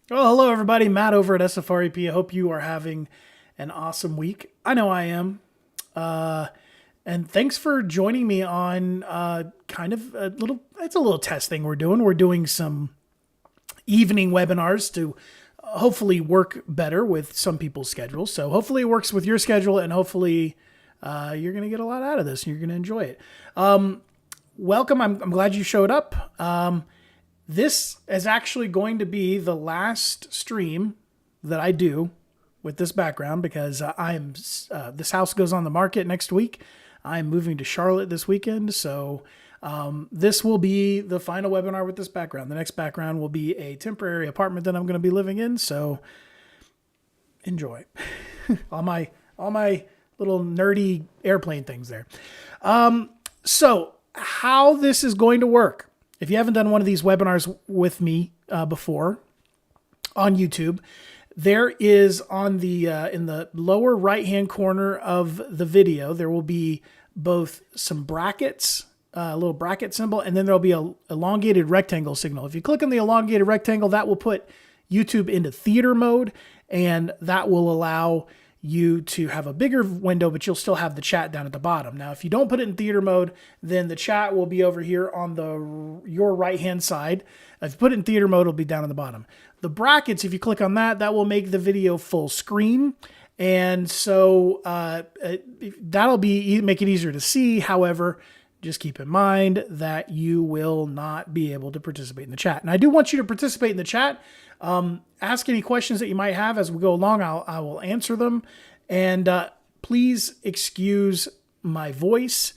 Well, hello everybody. Matt over at SFREP. I hope you are having an awesome week. I know I am. Uh, and thanks for joining me on kind of a little. It's a little test thing we're doing. We're doing some evening webinars to hopefully work better with some people's schedules. So hopefully it works with your schedule, and hopefully you're going to get a lot out of this and you're going to enjoy it. Welcome. I'm glad you showed up. This is actually going to be the last stream that I do with this background because this house goes on the market next week. I'm moving to Charlotte this weekend, so this will be the final webinar with this background. The next background will be a temporary apartment that I'm going to be living in, so enjoy all my little nerdy airplane things there. So how this is going to work. If you haven't done one of these webinars with me before on YouTube, there is on the in the lower right-hand corner of the video, there will be both some brackets, a little bracket symbol, and then there'll be a elongated rectangle signal. If you click on the elongated rectangle, that will put YouTube into theater mode, and that will allow you to have a bigger window, but you'll still have the chat down at the bottom. Now, if you don't put it in theater mode, then the chat will be over here on your right-hand side. If you put it in theater mode, it'll be down at the bottom. The brackets, if you click on that, that will make the video full screen. And so that'll make it easier to see. However, just keep in mind that you will not be able to participate in the chat. And I do want you to participate in the chat. Ask any questions that you might have as we go along. I will answer them. And please excuse my voice.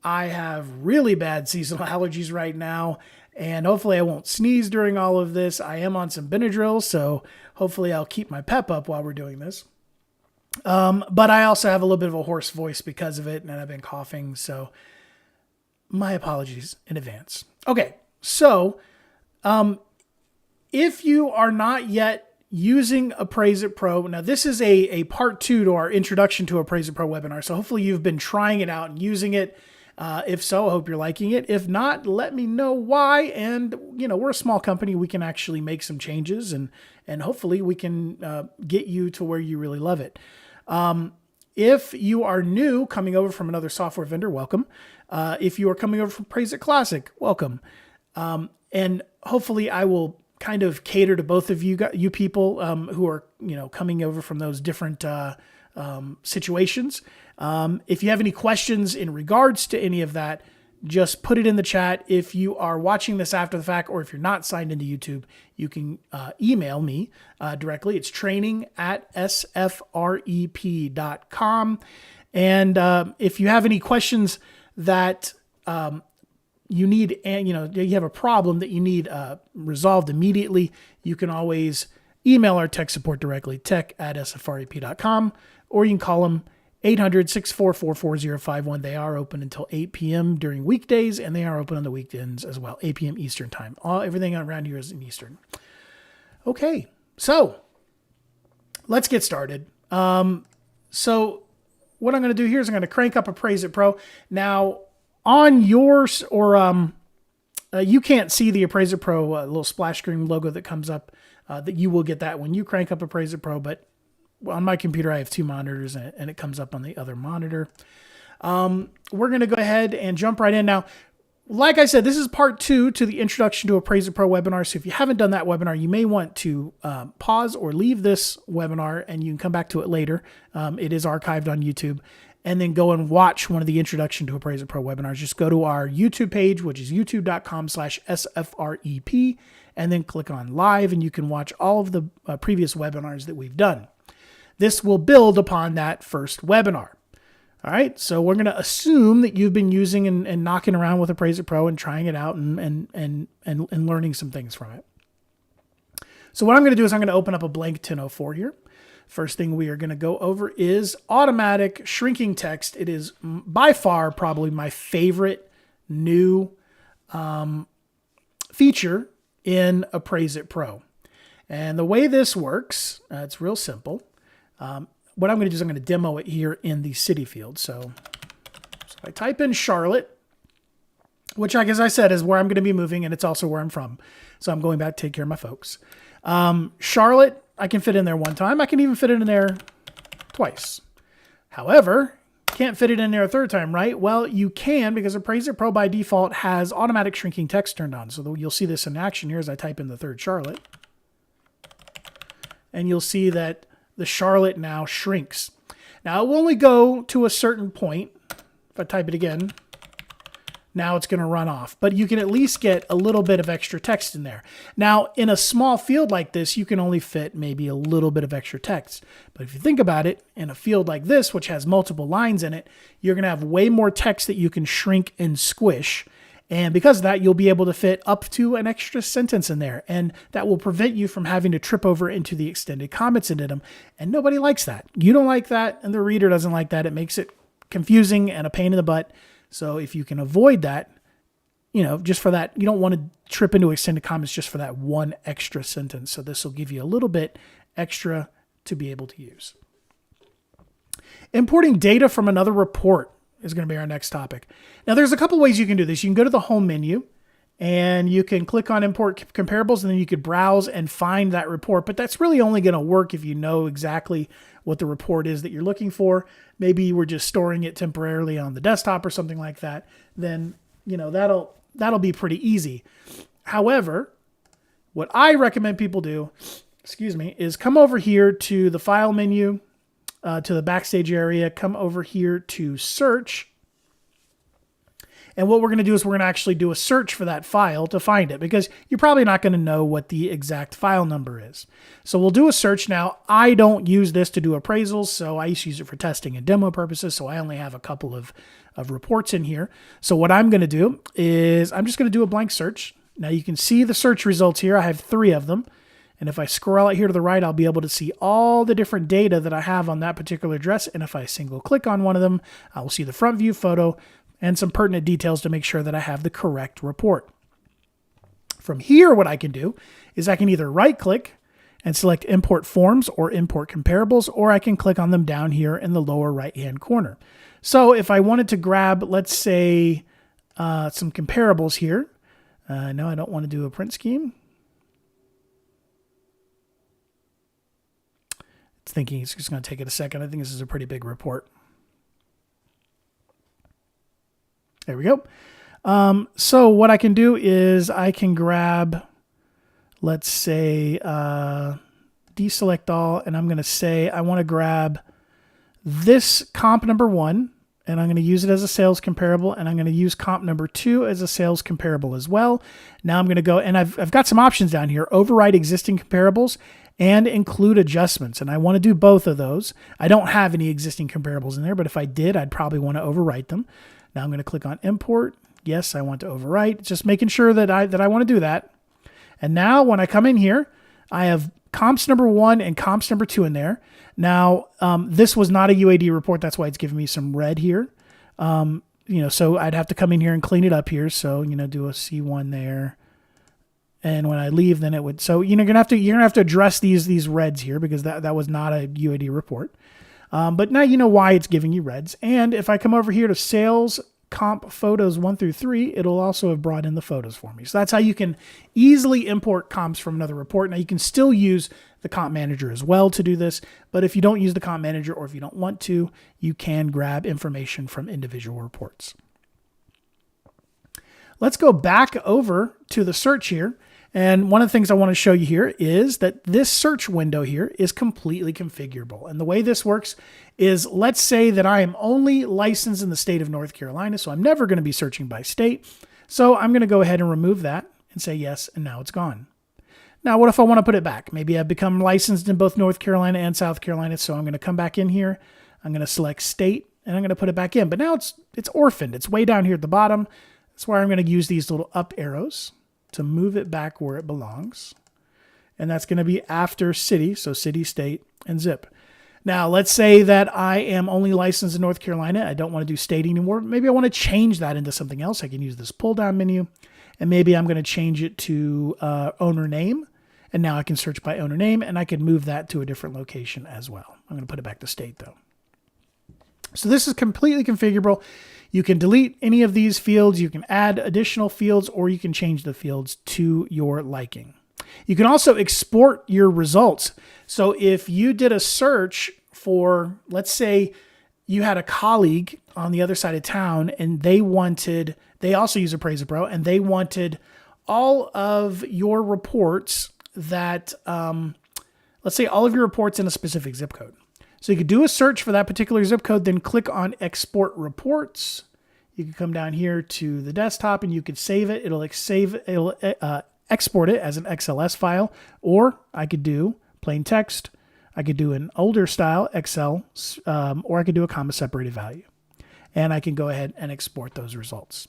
I have really bad seasonal allergies right now, and hopefully I won't sneeze during all of this. I am on some Benadryl, so hopefully I'll keep my pep up while we're doing this. But I also have a little bit of a hoarse voice because of it, and I've been coughing, so my apologies in advance. Okay, so if you are not yet using Appraise-It Pro, now this is a part 2 to our introduction to Appraise-It Pro webinar, so hopefully you've been trying it out and using it. If so, I hope you're liking it. If not, let me know why. And, we're a small company. We can actually make some changes, and hopefully we can get you to where you really love it. If you are new, coming over from another software vendor, welcome. If you are coming over from Appraise-It Classic, welcome. And hopefully I will kind of cater to both of you people who are, coming over from those different situations. If you have any questions in regards to any of that, just put it in the chat. If you are watching this after the fact, or if you're not signed into YouTube, you can email me directly. It's training@sfrep.com. And if you have any questions that you need, and you have a problem that you need resolved immediately, you can always email our tech support directly, tech@sfrep.com, or you can call them 800-644-4051. They are open until 8 p.m. during weekdays, and they are open on the weekends as well, 8 p.m. Eastern time. Everything around here is in Eastern. Okay, so let's get started. So what I'm going to do here is I'm going to crank up Appraise-It Pro. Now, on yours, or you can't see the Appraise-It Pro little splash screen logo that comes up, that you will get that when you crank up Appraise-It Pro, but on my computer, I have 2 monitors, and it comes up on the other monitor. We're going to go ahead and jump right in. Now, like I said, this is part 2 to the introduction to Appraise-It Pro webinar. So if you haven't done that webinar, you may want to pause or leave this webinar, and you can come back to it later. It is archived on YouTube. And then go and watch one of the introduction to Appraise-It Pro webinars. Just go to our YouTube page, which is youtube.com/SFREP, and then click on live, and you can watch all of the previous webinars that we've done. This will build upon that first webinar. All right, so we're going to assume that you've been using and knocking around with Appraise-It Pro and trying it out and learning some things from it. So what I'm going to do is I'm going to open up a blank 1004 here. First thing we are going to go over is automatic shrinking text. It is by far probably my favorite new feature in Appraise-It Pro. And the way this works, it's real simple. What I'm going to do is I'm going to demo it here in the city field. So I type in Charlotte, which, like as I said, is where I'm going to be moving, and it's also where I'm from. So I'm going back to take care of my folks. Charlotte, I can fit in there one time. I can even fit it in there twice. However, can't fit it in there a third time, right? Well, you can, because Appraise-It Pro by default has automatic shrinking text turned on. So you'll see this in action here as I type in the third Charlotte. And you'll see that the Charlotte now shrinks. Now it will only go to a certain point. If I type it again, now it's going to run off. But you can at least get a little bit of extra text in there. Now, in a small field like this, you can only fit maybe a little bit of extra text. But if you think about it, in a field like this, which has multiple lines in it, you're going to have way more text that you can shrink and squish. And because of that, you'll be able to fit up to an extra sentence in there. And that will prevent you from having to trip over into the extended comments into them. And nobody likes that. You don't like that, and the reader doesn't like that. It makes it confusing and a pain in the butt. So if you can avoid that, just for that, you don't want to trip into extended comments just for that one extra sentence. So this will give you a little bit extra to be able to use. Importing data from another report is going to be our next topic. Now, there's a couple ways you can do this. You can go to the home menu and you can click on import comparables, and then you could browse and find that report. But that's really only going to work if you know exactly what the report is that you're looking for. Maybe you were just storing it temporarily on the desktop or something like that. Then, that'll be pretty easy. However, what I recommend people do, is come over here to the file menu, to the backstage area, come over here to search. And what we're going to do is we're going to actually do a search for that file to find it, because you're probably not going to know what the exact file number is. So we'll do a search. Now, I don't use this to do appraisals, so I used to use it for testing and demo purposes, so I only have a couple of reports in here. So what I'm going to do is I'm just going to do a blank search. Now you can see the search results here. I have 3 of them. And if I scroll out here to the right, I'll be able to see all the different data that I have on that particular address. And if I single click on one of them, I will see the front view photo and some pertinent details to make sure that I have the correct report. From here, what I can do is I can either right click and select import forms or import comparables, or I can click on them down here in the lower right-hand corner. So if I wanted to grab, let's say, some comparables here. No, I don't want to do a print scheme. It's thinking it's just going to take it a second. I think this is a pretty big report. There we go. So what I can do is I can grab, let's say, deselect all, and I'm going to say I want to grab this comp number 1, and I'm going to use it as a sales comparable, and I'm going to use comp number 2 as a sales comparable as well. Now I'm going to go, and I've got some options down here: override existing comparables and include adjustments. And I want to do both of those. I don't have any existing comparables in there, but if I did, I'd probably want to overwrite them. Now I'm going to click on import. Yes, I want to overwrite. Just making sure that I want to do that. And now when I come in here, I have comps number 1 and comps number 2 in there. Now, this was not a UAD report. That's why it's giving me some red here. So I'd have to come in here and clean it up here. So, do a C1 there. And when I leave, then it would. So, you're gonna have to address these reds here, because that was not a UAD report. But now you know why it's giving you reds. And if I come over here to sales comp photos 1 through 3, it'll also have brought in the photos for me. So that's how you can easily import comps from another report. Now you can still use the comp manager as well to do this, but if you don't use the comp manager, or if you don't want to, you can grab information from individual reports. Let's go back over to the search here. And one of the things I want to show you here is that this search window here is completely configurable. And the way this works is, let's say that I am only licensed in the state of North Carolina, so I'm never going to be searching by state. So I'm going to go ahead and remove that and say yes, and now it's gone. Now, what if I want to put it back? Maybe I've become licensed in both North Carolina and South Carolina, so I'm going to come back in here. I'm going to select state, and I'm going to put it back in. But now it's orphaned. It's way down here at the bottom. That's why I'm going to use these little up arrows to move it back where it belongs. And that's going to be after city, so city, state, and zip. Now, let's say that I am only licensed in North Carolina. I don't want to do state anymore. Maybe I want to change that into something else. I can use this pull-down menu, and maybe I'm going to change it to owner name. And now I can search by owner name, and I can move that to a different location as well. I'm going to put it back to state, though. So this is completely configurable. You can delete any of these fields, you can add additional fields, or you can change the fields to your liking. You can also export your results. So if you did a search for, let's say you had a colleague on the other side of town and they also use Appraise-It Pro, and they wanted all of your reports that, let's say all of your reports in a specific zip code. So you could do a search for that particular zip code, then click on Export Reports. You can come down here to the desktop and you could save it. It'll export it as an XLS file, or I could do plain text. I could do an older style Excel, or I could do a comma separated value. And I can go ahead and export those results.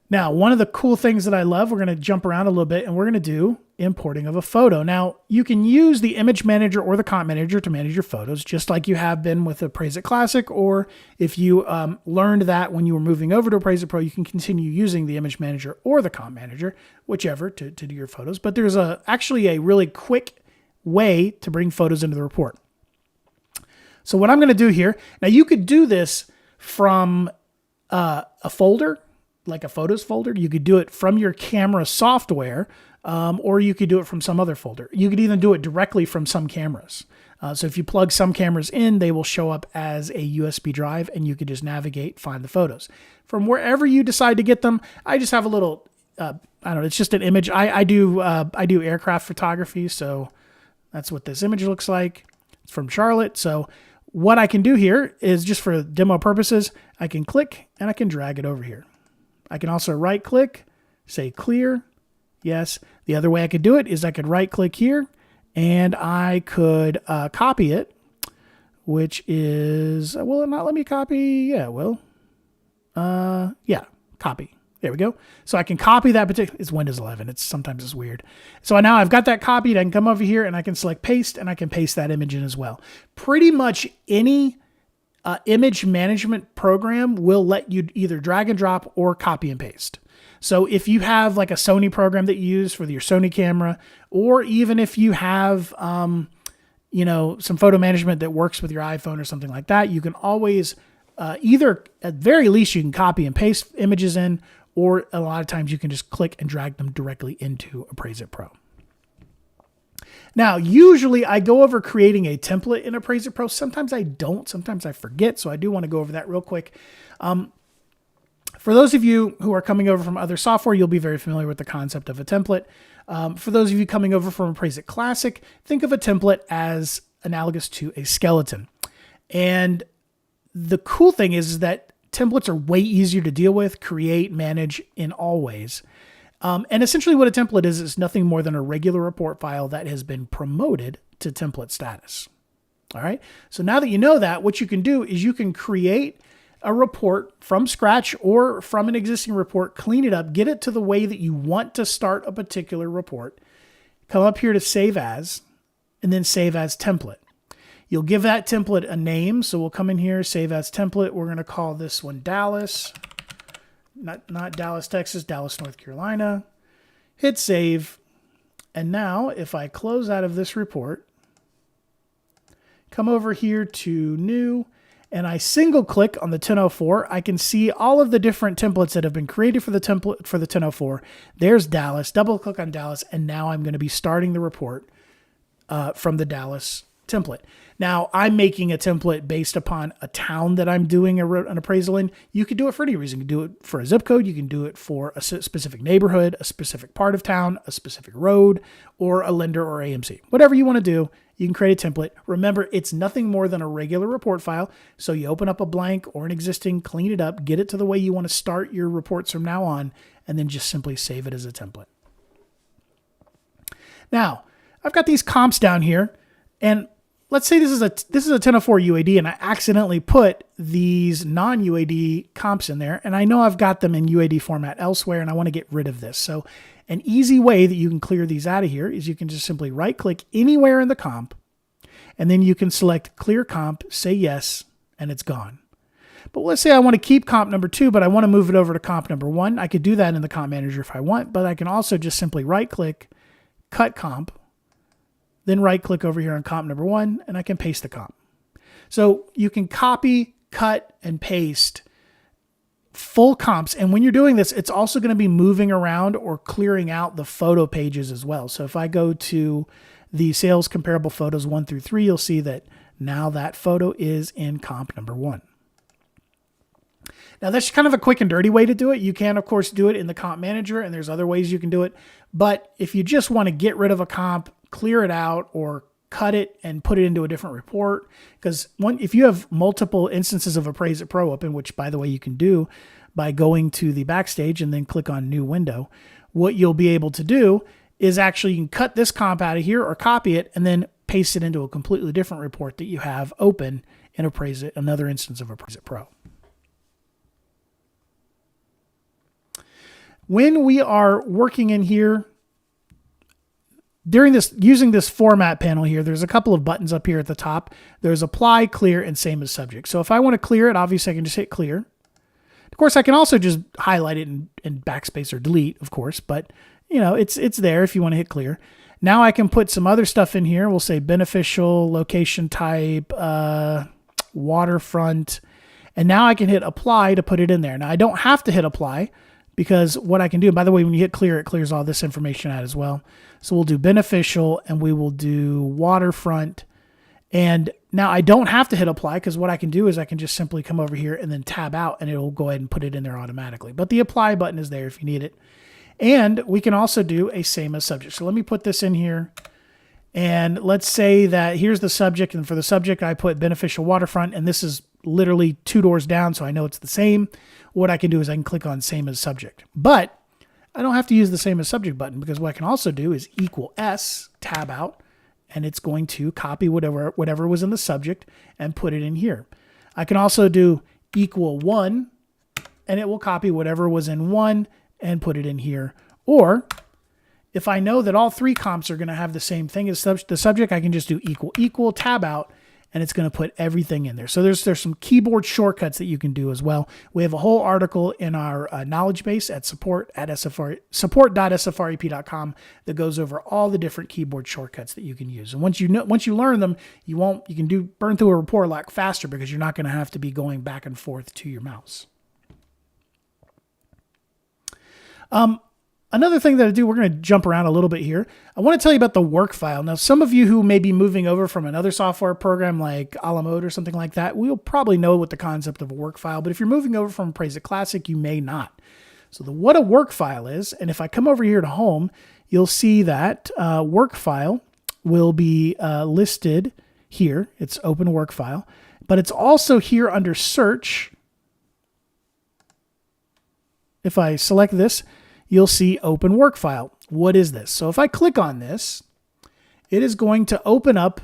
Now, one of the cool things that I love, we're going to jump around a little bit and we're going to do importing of a photo. Now, you can use the image manager or the comp manager to manage your photos, just like you have been with Appraise-It Classic, or if you learned that when you were moving over to Appraise-It Pro, you can continue using the image manager or the comp manager, whichever, to do your photos. But there's actually a really quick way to bring photos into the report. So what I'm going to do here, now you could do this from a folder, like a photos folder. You could do it from your camera software, or you could do it from some other folder. You could even do it directly from some cameras. So if you plug some cameras in, they will show up as a USB drive and you could just navigate, find the photos. From wherever you decide to get them, I just have a little, I don't know, it's just an image. I do aircraft photography, so that's what this image looks like. It's from Charlotte. So what I can do here is, just for demo purposes, I can click and I can drag it over here. I can also right click, say clear. Yes. The other way I could do it is I could right click here and I could copy it, which is, will it not let me copy? Yeah, it will. Yeah, copy. There we go. So I can copy that particular, it's Windows 11. Sometimes it's weird. So now I've got that copied. I can come over here and I can select paste, and I can paste that image in as well. Pretty much any image management program will let you either drag and drop or copy and paste. So if you have like a Sony program that you use for your Sony camera, or even if you have, some photo management that works with your iPhone or something like that, you can always either, at very least, you can copy and paste images in, or a lot of times you can just click and drag them directly into Appraise-It Pro. Now, usually I go over creating a template in Appraise-It Pro. Sometimes I don't. Sometimes I forget. So I do want to go over that real quick. For those of you who are coming over from other software, you'll be very familiar with the concept of a template. For those of you coming over from Appraise-It Classic, think of a template as analogous to a skeleton. And the cool thing is that templates are way easier to deal with, create, manage in all ways. And essentially what a template is nothing more than a regular report file that has been promoted to template status. All right. So now that you know that, what you can do is you can create a report from scratch or from an existing report, clean it up, get it to the way that you want to start a particular report, come up here to save as, and then save as template. You'll give that template a name. So we'll come in here, save as template. We're going to call this one Dallas. Not Dallas, Texas, Dallas, North Carolina. Hit save. And now if I close out of this report, come over here to new, and I single click on the 1004, I can see all of the different templates that have been created for the template for the 1004. There's Dallas, double click on Dallas, and now I'm going to be starting the report from the Dallas template. Now, I'm making a template based upon a town that I'm doing an appraisal in. You could do it for any reason. You can do it for a zip code. You can do it for a specific neighborhood, a specific part of town, a specific road, or a lender or AMC. Whatever you want to do, you can create a template. Remember, it's nothing more than a regular report file. So you open up a blank or an existing, clean it up, get it to the way you want to start your reports from now on, and then just simply save it as a template. Now, I've got these comps down here, and let's say this is a 1004 UAD, and I accidentally put these non-UAD comps in there, and I know I've got them in UAD format elsewhere, and I want to get rid of this. So an easy way that you can clear these out of here is you can just simply right-click anywhere in the comp, and then you can select Clear Comp, say yes, and it's gone. But let's say I want to keep comp number 2, but I want to move it over to comp number 1. I could do that in the comp manager if I want, but I can also just simply right-click, cut comp, then right click over here on comp number 1, and I can paste the comp. So you can copy, cut, and paste full comps. And when you're doing this, it's also going to be moving around or clearing out the photo pages as well. So if I go to the sales comparable photos 1 through 3, you'll see that now that photo is in comp number 1. Now that's kind of a quick and dirty way to do it. You can, of course, do it in the comp manager, and there's other ways you can do it. But if you just want to get rid of a comp, clear it out, or cut it and put it into a different report, because if you have multiple instances of Appraise-It Pro open, which by the way you can do by going to the backstage and then click on new window, what you'll be able to do is actually you can cut this comp out of here or copy it and then paste it into a completely different report that you have open in Appraise-It, another instance of Appraise-It Pro. When we are working in here, using this format panel here, there's a couple of buttons up here at the top. There's apply, clear, and same as subject. So if I want to clear it, obviously I can just hit clear. Of course, I can also just highlight it and backspace or delete, of course, but it's there if you want to hit clear. Now I can put some other stuff in here. We'll say beneficial, location type, waterfront, and now I can hit apply to put it in there. Now I don't have to hit apply, because what I can do, by the way, when you hit clear, it clears all this information out as well. So we'll do beneficial and we will do waterfront. And now I don't have to hit apply, because what I can do is I can just simply come over here and then tab out and it'll go ahead and put it in there automatically. But the apply button is there if you need it. And we can also do a same as subject. So let me put this in here. And let's say that here's the subject. And for the subject, I put beneficial waterfront. And this is literally 2 doors down, so I know it's the same. What I can do is I can click on same as subject. But I don't have to use the same as subject button, because what I can also do is equal S, tab out, and it's going to copy whatever was in the subject and put it in here. I can also do equal 1, and it will copy whatever was in 1 and put it in here. Or if I know that all 3 comps are going to have the same thing as the subject, I can just do equal, tab out, and it's going to put everything in there. So there's some keyboard shortcuts that you can do as well. We have a whole article in our knowledge base at support.sfrep.com that goes over all the different keyboard shortcuts that you can use. And once you learn them, you can burn through a report a lot faster, because you're not going to have to be going back and forth to your mouse. Another thing that I do, we're going to jump around a little bit here. I want to tell you about the work file. Now, some of you who may be moving over from another software program like a la mode or something like that, we'll probably know what the concept of a work file, but if you're moving over from Appraise-It Classic, you may not. So what a work file is, and if I come over here to home, you'll see that work file will be listed here. It's open work file, but it's also here under search. If I select this, you'll see open work file. What is this? So if I click on this, it is going to open up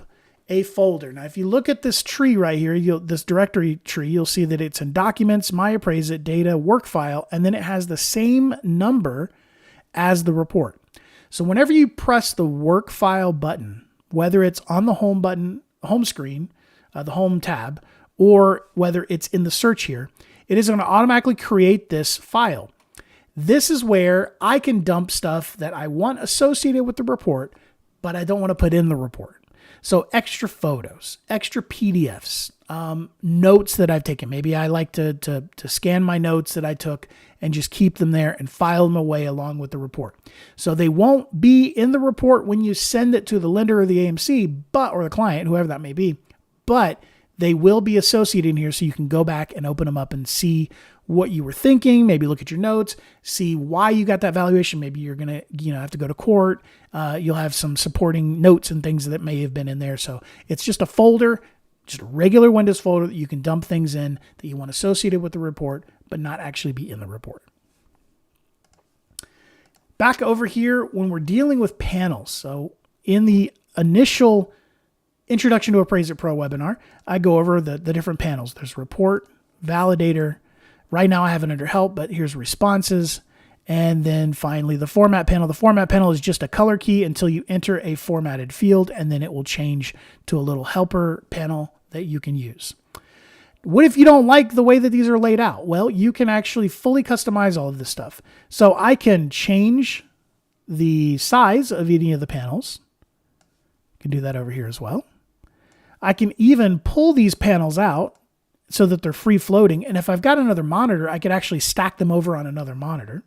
a folder. Now, if you look at this tree right here, this directory tree, you'll see that it's in documents, my Appraise-It, data, work file, and then it has the same number as the report. So whenever you press the work file button, whether it's on the home button, home screen, the home tab, or whether it's in the search here, it is going to automatically create this file. This is where I can dump stuff that I want associated with the report, but I don't want to put in the report. So extra photos, extra PDFs, notes that I've taken. Maybe I like to scan my notes that I took and just keep them there and file them away along with the report. So they won't be in the report when you send it to the lender or the AMC, or the client, whoever that may be, but they will be associated in here, so you can go back and open them up and see what you were thinking, maybe look at your notes, see why you got that valuation. Maybe you're going to have to go to court. You'll have some supporting notes and things that may have been in there. So it's just a folder, just a regular Windows folder that you can dump things in that you want associated with the report, but not actually be in the report. Back over here, when we're dealing with panels. So in the initial Introduction to Appraise-It Pro webinar, I go over the different panels. There's report, validator. Right now I have it under help, but here's responses. And then finally the format panel. The format panel is just a color key until you enter a formatted field, and then it will change to a little helper panel that you can use. What if you don't like the way that these are laid out? Well, you can actually fully customize all of this stuff. So I can change the size of any of the panels. I can do that over here as well. I can even pull these panels out so that they're free floating. And if I've got another monitor, I could actually stack them over on another monitor.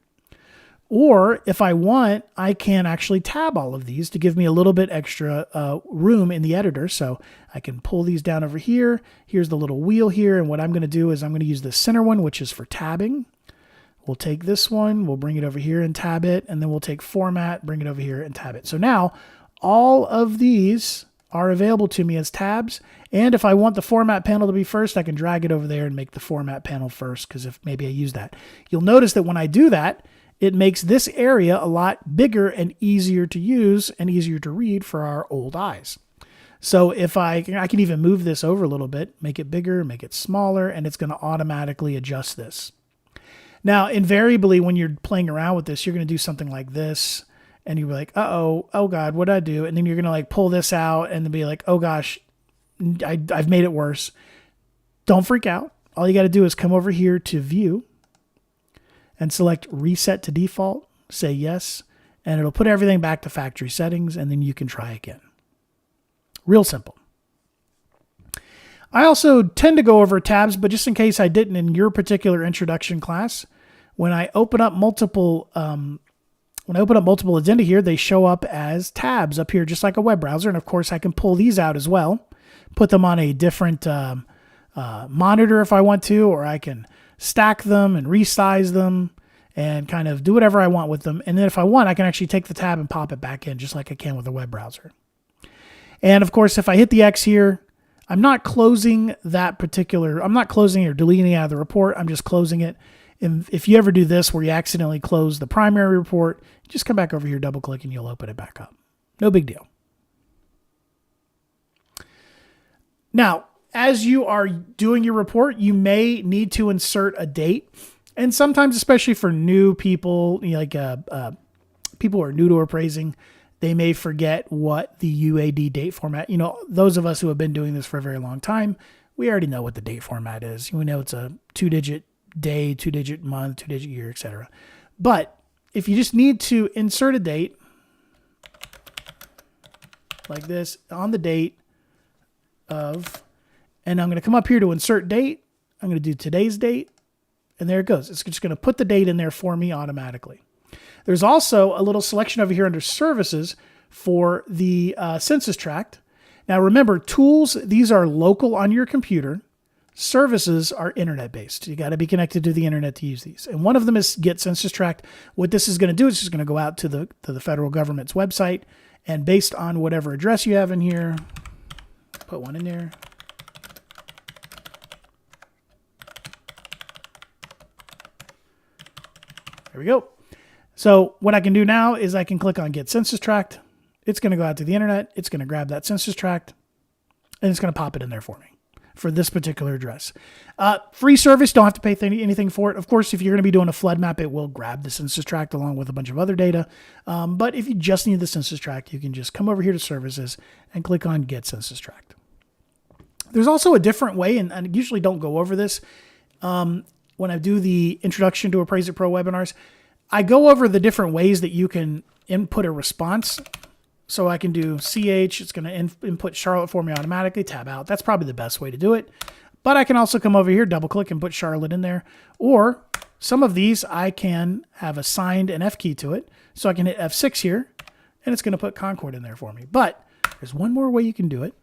Or if I want, I can actually tab all of these to give me a little bit extra room in the editor. So I can pull these down over here. Here's the little wheel here. And what I'm going to do is I'm going to use the center one, which is for tabbing. We'll take this one, we'll bring it over here and tab it. And then we'll take format, bring it over here and tab it. So now all of these are available to me as tabs. And if I want the format panel to be first, I can drag it over there and make the format panel first, because if maybe I use that. You'll notice that when I do that, it makes this area a lot bigger and easier to use and easier to read for our old eyes. So if I can even move this over a little bit, make it bigger, make it smaller, and it's going to automatically adjust this. Now, invariably, when you're playing around with this, you're going to do something like this, and you're like, oh God, what'd I do? And then you're going to like pull this out and then be like, oh gosh, I've made it worse. Don't freak out. All you got to do is come over here to View and select Reset to Default, say yes, and it'll put everything back to factory settings, and then you can try again. Real simple. I also tend to go over tabs, but just in case I didn't in your particular introduction class, when I open up multiple addenda here, they show up as tabs up here, just like a web browser. And of course, I can pull these out as well, put them on a different monitor if I want to, or I can stack them and resize them and kind of do whatever I want with them. And then if I want, I can actually take the tab and pop it back in just like I can with a web browser. And of course, if I hit the X here, I'm not closing I'm not closing or deleting out of the report. I'm just closing it. And if you ever do this where you accidentally close the primary report, just come back over here, double click, and you'll open it back up. No big deal. Now, as you are doing your report, you may need to insert a date. And sometimes, especially for new people, people who are new to appraising, they may forget what the UAD date format, those of us who have been doing this for a very long time, we already know what the date format is. We know it's a 2-digit day, 2-digit month, 2-digit year, etc. But if you just need to insert a date like this on the date of, and I'm going to come up here to insert date. I'm going to do today's date, and there it goes. It's just going to put the date in there for me automatically. There's also a little selection over here under services for the census tract. Now remember, tools, these are local on your computer. Services are internet-based. You got to be connected to the internet to use these. And one of them is Get Census Tract. What this is going to do is just going to go out to the federal government's website, and based on whatever address you have in here, put one in there. There we go. So what I can do now is I can click on Get Census Tract. It's going to go out to the internet. It's going to grab that census tract, and it's going to pop it in there for me for this particular address. Free service, don't have to pay anything for it. Of course, if you're going to be doing a flood map, it will grab the census tract along with a bunch of other data. But if you just need the census tract, you can just come over here to services and click on Get Census Tract. There's also a different way, and I usually don't go over this when I do the Introduction to Appraise-It Pro webinars. I go over the different ways that you can input a response. So I can do CH, it's going to input Charlotte for me automatically, tab out. That's probably the best way to do it. But I can also come over here, double click, and put Charlotte in there. Or some of these I can have assigned an F key to it. So I can hit F6 here, and it's going to put Concord in there for me. But there's one more way you can do it.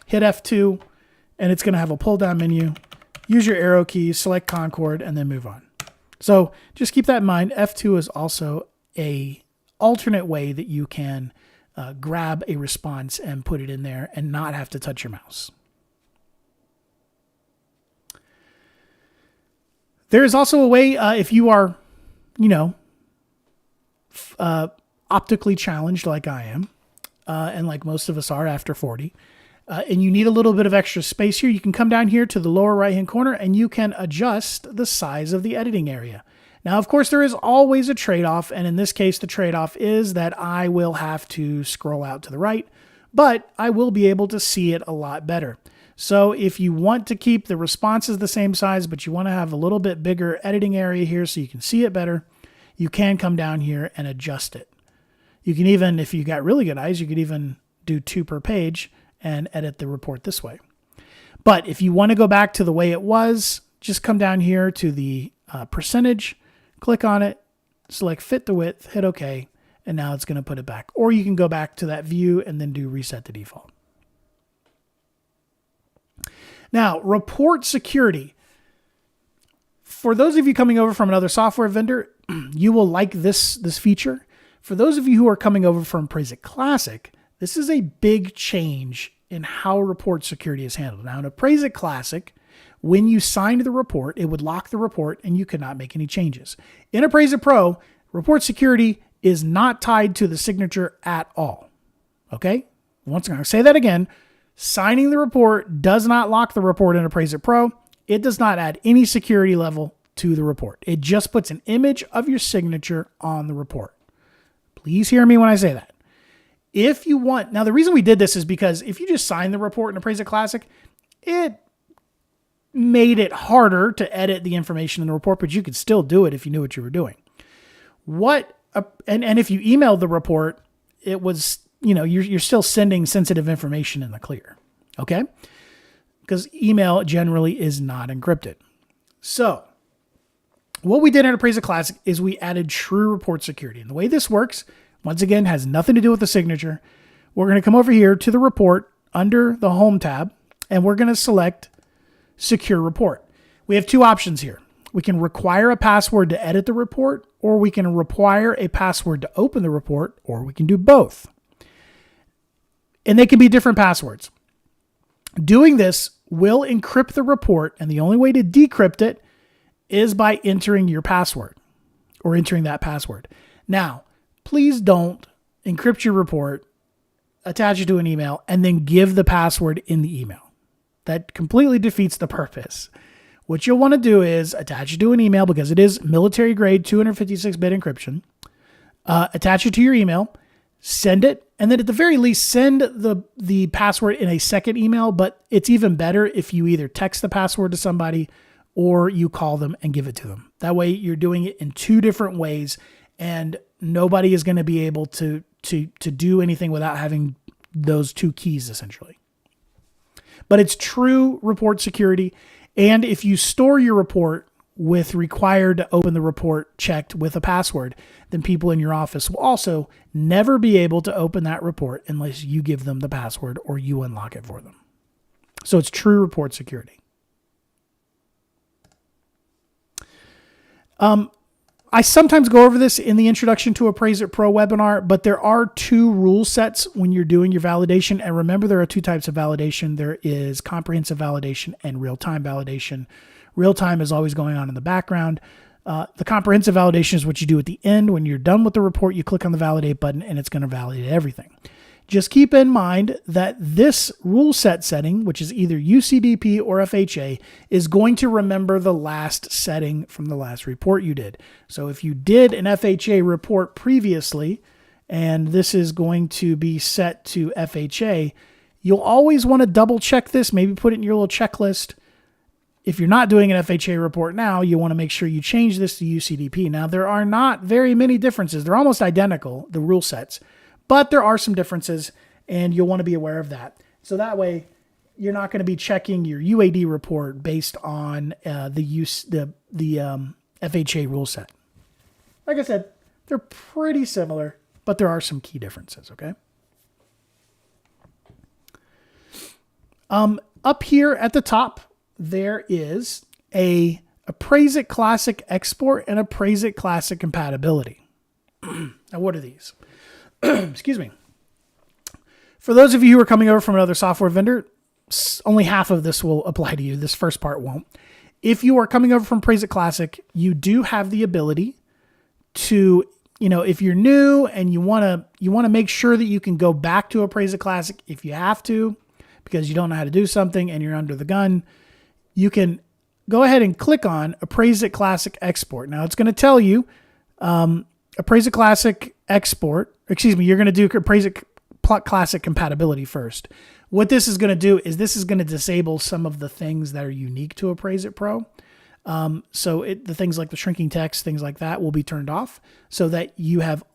Hit F2, and it's going to have a pull down menu. Use your arrow keys, select Concord, and then move on. So just keep that in mind. F2 is also a alternate way that you can grab a response and put it in there and not have to touch your mouse. There is also a way if you are, optically challenged like I am, and like most of us are after 40, and you need a little bit of extra space here, you can come down here to the lower right-hand corner and you can adjust the size of the editing area. Now, of course, there is always a trade-off, and in this case, the trade-off is that I will have to scroll out to the right, but I will be able to see it a lot better. So if you want to keep the responses the same size, but you want to have a little bit bigger editing area here so you can see it better, you can come down here and adjust it. You can even, if you got really good eyes, you could even do 2 per page and edit the report this way. But if you want to go back to the way it was, just come down here to the percentage, click on it, select fit to width, hit OK, and now it's going to put it back. Or you can go back to that view and then do reset to default. Now, report security. For those of you coming over from another software vendor, you will like this feature. For those of you who are coming over from Appraise-It Classic, this is a big change in how report security is handled. Now, in Appraise-It Classic, when you signed the report, it would lock the report and you could not make any changes. In Appraise-It Pro, report security is not tied to the signature at all. Okay? Once again, I'll say that again. Signing the report does not lock the report in Appraise-It Pro. It does not add any security level to the report. It just puts an image of your signature on the report. Please hear me when I say that. If you want, now the reason we did this is because if you just sign the report in Appraise-It Classic, it made it harder to edit the information in the report, but you could still do it if you knew what you were doing. And if you emailed the report, it was, you're still sending sensitive information in the clear. Okay? Because email generally is not encrypted. So what we did in Appraise-It Classic is we added true report security. And the way this works, once again, has nothing to do with the signature. We're going to come over here to the report under the Home tab, and we're going to select Secure Report. We have two options here. We can require a password to edit the report, or we can require a password to open the report, or we can do both. And they can be different passwords. Doing this will encrypt the report, and the only way to decrypt it is by entering your password or entering that password. Now, please don't encrypt your report, attach it to an email, and then give the password in the email. That completely defeats the purpose. What you'll want to do is attach it to an email because it is military grade 256-bit encryption. Attach it to your email, send it, and then at the very least, send the password in a second email, but it's even better if you either text the password to somebody or you call them and give it to them. That way you're doing it in two different ways, and nobody is going to be able to do anything without having those two keys, essentially. But it's true report security. And if you store your report with required to open the report checked with a password, then people in your office will also never be able to open that report unless you give them the password or you unlock it for them. So it's true report security. I sometimes go over this in the Introduction to Appraise-It Pro webinar, but there are two rule sets when you're doing your validation. And remember, there are two types of validation. There is comprehensive validation and real-time validation. Real-time is always going on in the background. The comprehensive validation is what you do at the end. When you're done with the report, you click on the validate button and it's going to validate everything. Just keep in mind that this rule set setting, which is either UCDP or FHA, is going to remember the last setting from the last report you did. So if you did an FHA report previously, and this is going to be set to FHA, you'll always want to double check this, maybe put it in your little checklist. If you're not doing an FHA report now, you want to make sure you change this to UCDP. Now, there are not very many differences. They're almost identical, the rule sets. But there are some differences, and you'll want to be aware of that. So that way, you're not going to be checking your UAD report based on the FHA rule set. Like I said, they're pretty similar, but there are some key differences, okay? Up here at the top, there is a Appraise-It Classic export and Appraise-It Classic compatibility. Now, what are these? Excuse me. For those of you who are coming over from another software vendor, only half of this will apply to you. This first part won't. If you are coming over from Appraise-It Classic, you do have the ability to, if you're new and you want to make sure that you can go back to Appraise-It Classic if you have to, because you don't know how to do something and you're under the gun, you can go ahead and click on Appraise-It Classic Export. Now it's going to tell you Appraise-It Classic Export. You're going to do Appraise-It Classic compatibility first. What this is going to do is this is going to disable some of the things that are unique to Appraise-It Pro. So the things like the shrinking text, things like that will be turned off so that you have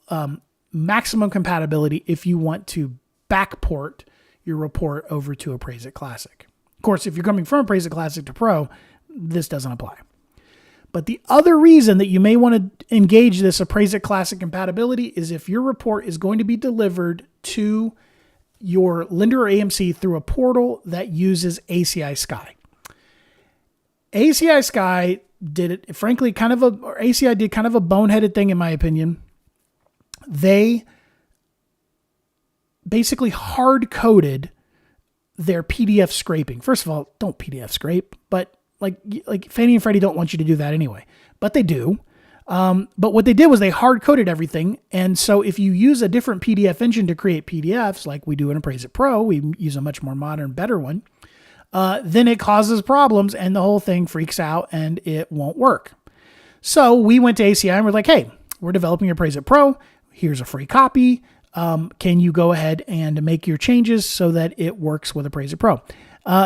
maximum compatibility if you want to backport your report over to Appraise-It Classic. course, if you're coming from Appraise-It Classic to Pro, this doesn't apply. But the other reason that you may want to engage this Appraise-It Classic compatibility is if your report is going to be delivered to your lender or AMC through a portal that uses ACI Sky. ACI Sky did it, frankly, ACI did kind of a boneheaded thing, in my opinion. They basically hard-coded their PDF scraping. First of all, don't PDF scrape, but like Fannie and Freddie don't want you to do that anyway, but they do. But what they did was they hard-coded everything. And so if you use a different PDF engine to create PDFs, like we do in Appraise-It Pro, we use a much more modern, better one, then it causes problems and the whole thing freaks out and it won't work. So we went to ACI and we're like, hey, we're developing Appraise-It Pro. Here's a free copy. Can you go ahead and make your changes so that it works with Appraise-It Pro?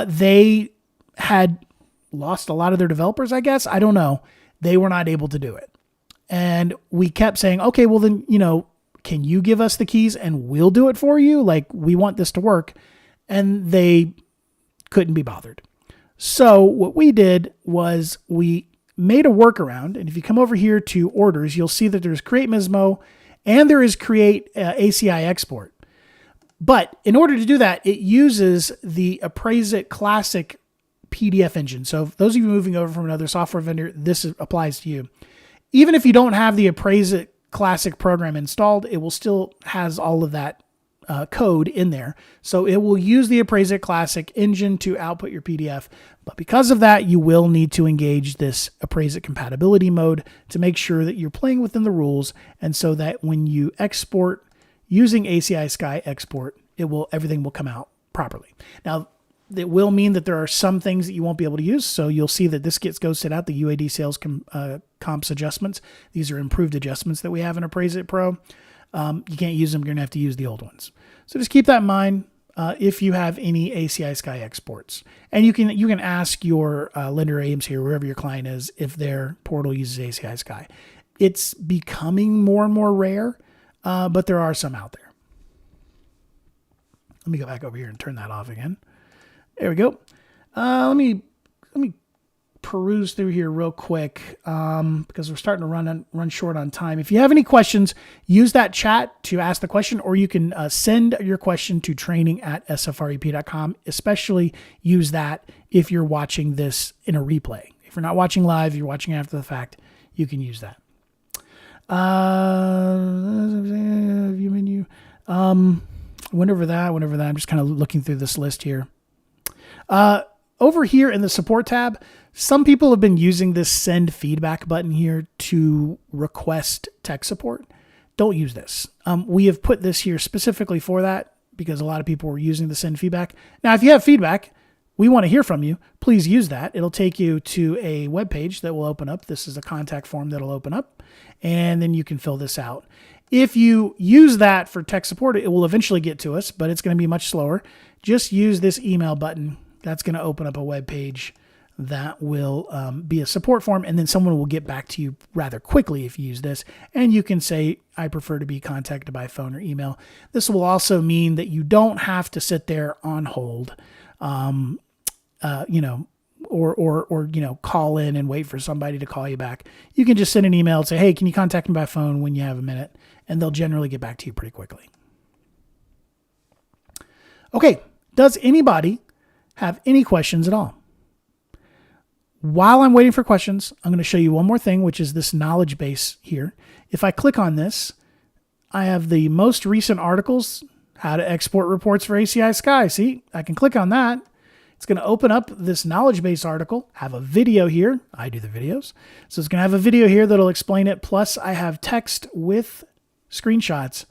They had lost a lot of their developers, I guess. I don't know. They were not able to do it. And we kept saying, okay, well then, can you give us the keys and we'll do it for you? Like, we want this to work. And they couldn't be bothered. So what we did was we made a workaround. And if you come over here to orders, you'll see that there's Create Mismo and there is Create ACI Export. But in order to do that, it uses the Appraise-It Classic PDF engine. So if those of you moving over from another software vendor, this applies to you. Even if you don't have the Appraise-It Classic program installed, it will still has all of that code in there. So it will use the Appraise-It Classic engine to output your PDF. But because of that, you will need to engage this Appraise-It compatibility mode to make sure that you're playing within the rules. And so that when you export using ACI Sky Export, everything will come out properly. Now, it will mean that there are some things that you won't be able to use. So you'll see that this gets ghosted out, the UAD sales comps adjustments. These are improved adjustments that we have in Appraise-It Pro. You can't use them. You're going to have to use the old ones. So just keep that in mind if you have any ACI Sky exports. And you can ask your lender AMC or wherever your client is if their portal uses ACI Sky. It's becoming more and more rare, but there are some out there. Let me go back over here and turn that off again. There we go. Let me peruse through here real quick because we're starting to run short on time. If you have any questions, use that chat to ask the question, or you can send your question to training@sfrep.com. Especially use that if you're watching this in a replay. If you're not watching live, you're watching after the fact, you can use that. View menu. Went over that. I'm just kind of looking through this list here. Over here in the support tab, some people have been using this send feedback button here to request tech support. Don't use this. We have put this here specifically for that because a lot of people were using the send feedback. Now, if you have feedback, we want to hear from you. Please use that. It'll take you to a web page that will open up. This is a contact form that'll open up, and then you can fill this out. If you use that for tech support, it will eventually get to us, but it's going to be much slower. Just use this email button. That's going to open up a web page that will be a support form, and then someone will get back to you rather quickly if you use this. And you can say, I prefer to be contacted by phone or email. This will also mean that you don't have to sit there on hold, or call in and wait for somebody to call you back. You can just send an email and say, hey, can you contact me by phone when you have a minute? And they'll generally get back to you pretty quickly. Okay. Does anybody have any questions at all? While I'm waiting for questions, I'm going to show you one more thing, which is this knowledge base here. If I click on this, I have the most recent articles, how to export reports for ACI Sky. See, I can click on that. It's going to open up this knowledge base article, have a video here. I do the videos. So it's going to have a video here that'll explain it. Plus I have text with screenshots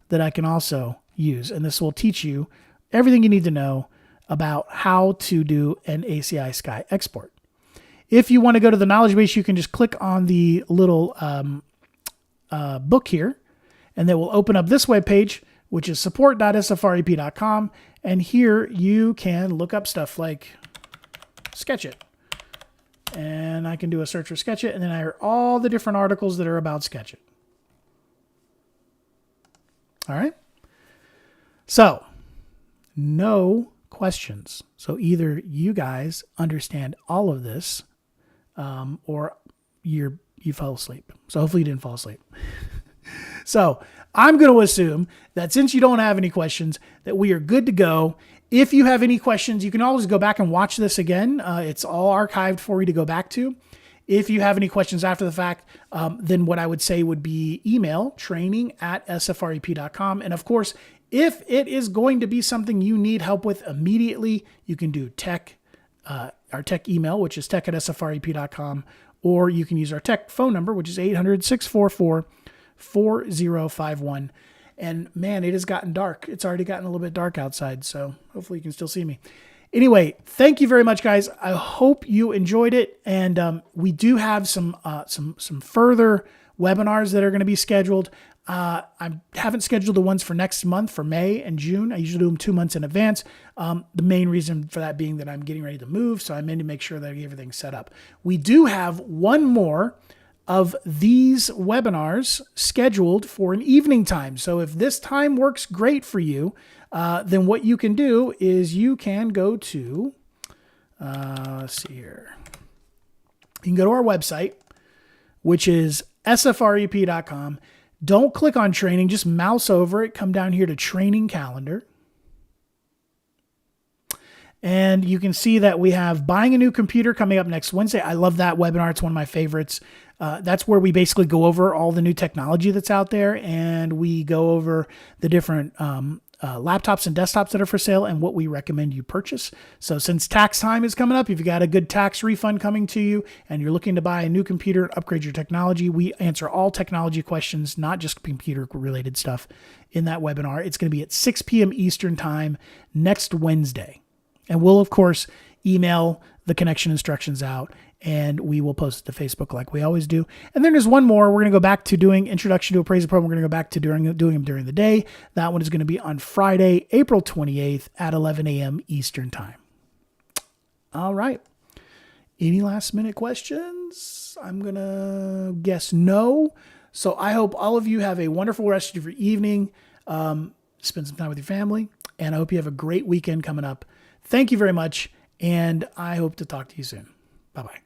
that I can also use. And this will teach you everything you need to know about how to do an ACI Sky export. If you want to go to the knowledge base, you can just click on the little book here, and that will open up this web page, which is support.sfrep.com. And here you can look up stuff like Sketch-It. And I can do a search for Sketch-It, and then I have all the different articles that are about Sketch-It. All right. So, no questions. So either you guys understand all of this, or you fell asleep. So hopefully you didn't fall asleep. So I'm going to assume that since you don't have any questions, that we are good to go. If you have any questions, you can always go back and watch this again. It's all archived for you to go back to. If you have any questions after the fact, then what I would say would be email training@sfrep.com. And of course, if it is going to be something you need help with immediately, you can do our tech email, which is tech@sfrep.com, or you can use our tech phone number, which is 800-644-4051. And man, it has gotten dark. It's already gotten a little bit dark outside, so hopefully you can still see me. Anyway, thank you very much, guys. I hope you enjoyed it. And we do have some further webinars that are going to be scheduled. I haven't scheduled the ones for next month, for May and June. I usually do them 2 months in advance. The main reason for that being that I'm getting ready to move, so I meant to make sure that I get everything set up. We do have one more of these webinars scheduled for an evening time. So if this time works great for you, then what you can do is you can go to, let's see here. You can go to our website, which is sfrep.com. Don't click on training, just mouse over it. Come down here to training calendar. And you can see that we have buying a new computer coming up next Wednesday. I love that webinar. It's one of my favorites. That's where we basically go over all the new technology that's out there, and we go over the different laptops and desktops that are for sale and what we recommend you purchase. So since tax time is coming up, if you got a good tax refund coming to you and you're looking to buy a new computer and upgrade your technology, we answer all technology questions, not just computer related stuff, in that webinar. It's going to be at 6 p.m. Eastern time next Wednesday. And we'll, of course, email the connection instructions out, and we will post it to Facebook like we always do. And then there's one more. We're going to go back to doing Introduction to Appraise-It Pro. We're going to go back to doing them during the day. That one is going to be on Friday, April 28th at 11 a.m. Eastern time. All right. Any last minute questions? I'm going to guess no. So I hope all of you have a wonderful rest of your evening. Spend some time with your family, and I hope you have a great weekend coming up. Thank you very much, and I hope to talk to you soon. Bye-bye.